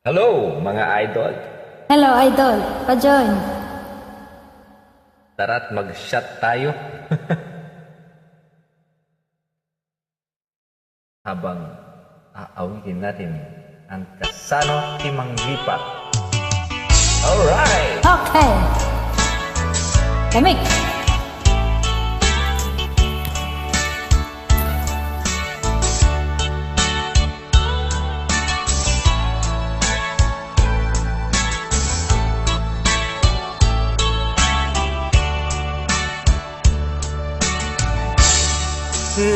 Hello, mga idol. Hello, idol. Pa-join. Tara't mag-shot tayo. Habang aawitin natin ang Kasano Timang Lipat. Alright! Okay. Lamig.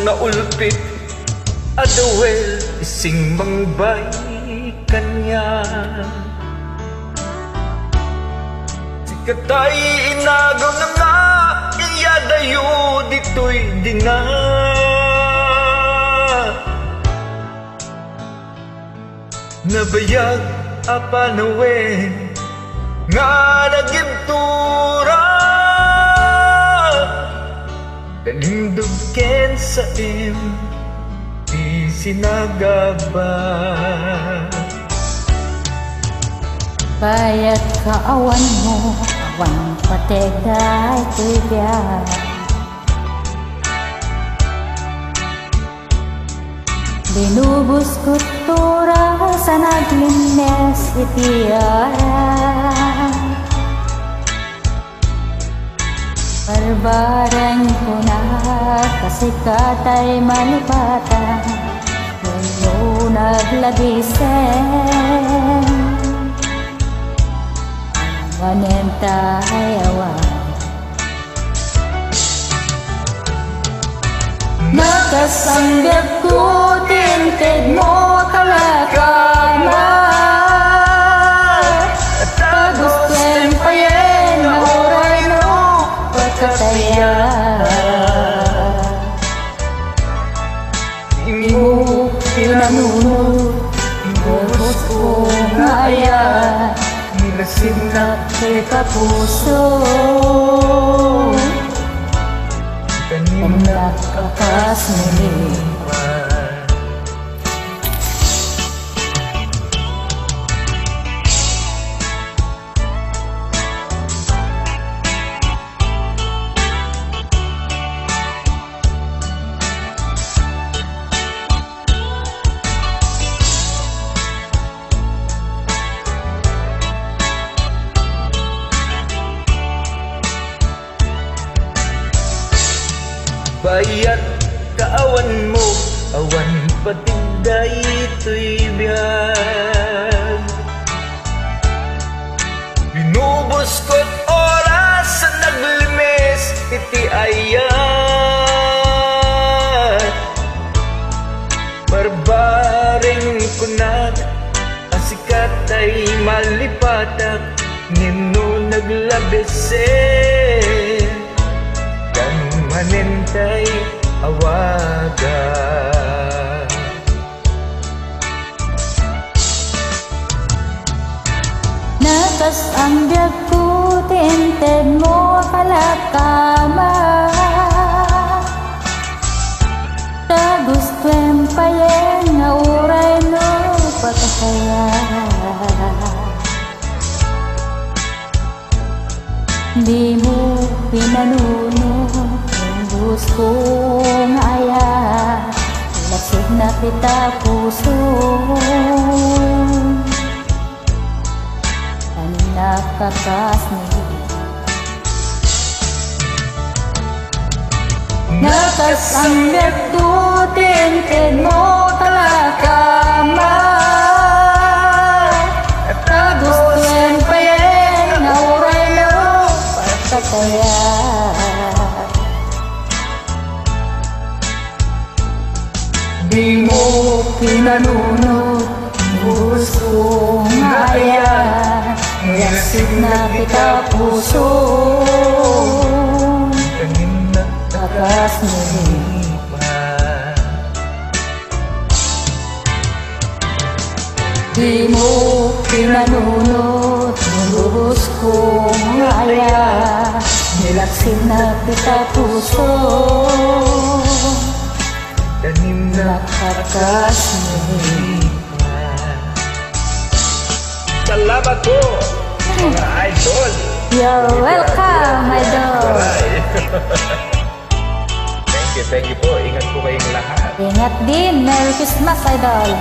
Naulpit adawel ising mangbay kanya sikatay inagaw na nga iyadayo dito'y dina nabayag apanawe nga nagibtura kalindog ken sa di sinagaba Bayat kaawan mo, awan pategday tuya. Binubus ko tura sa naglines itiara. Barbaran ko na kasi katay malipatan Ngayon naglabisen Manentay awan Nakasanggap ko tinted mo kalakama Tagos tempayen na oray no pagkataya Hindi mo pinanunod Inuros ko nga ayan Nilasin na kay kapuso Ang nakakas nilipan Bayat kaawan mo, awan patigday ito'y biyag Binubos ko't oras sa naglimes, iti ayat Barbaring kunat, asikat ay malipatak Nino naglabesen manentay awaga Nakas ang biag ko tinted mo kalakama Tagos twempayen nga uray no patakaya Di mo pinanunod Gusto nga aya Lasig na kita puso Ang nakakasni Nakasanggap ko tinted mo kalakama At tagos twempayen na uray no patakaya Di mo pinanunod, gusto nga ayan Nilasig na kita puso Takas nilipan Di mo pinanunod, gusto nga ayan Nilasig na kita puso Tanim na Nakakas nilipan salamat po, mga idol. You're welcome, idol. Aray. Thank you po. Ingat po kayong lahat. Ingat din. Merry Christmas, idol.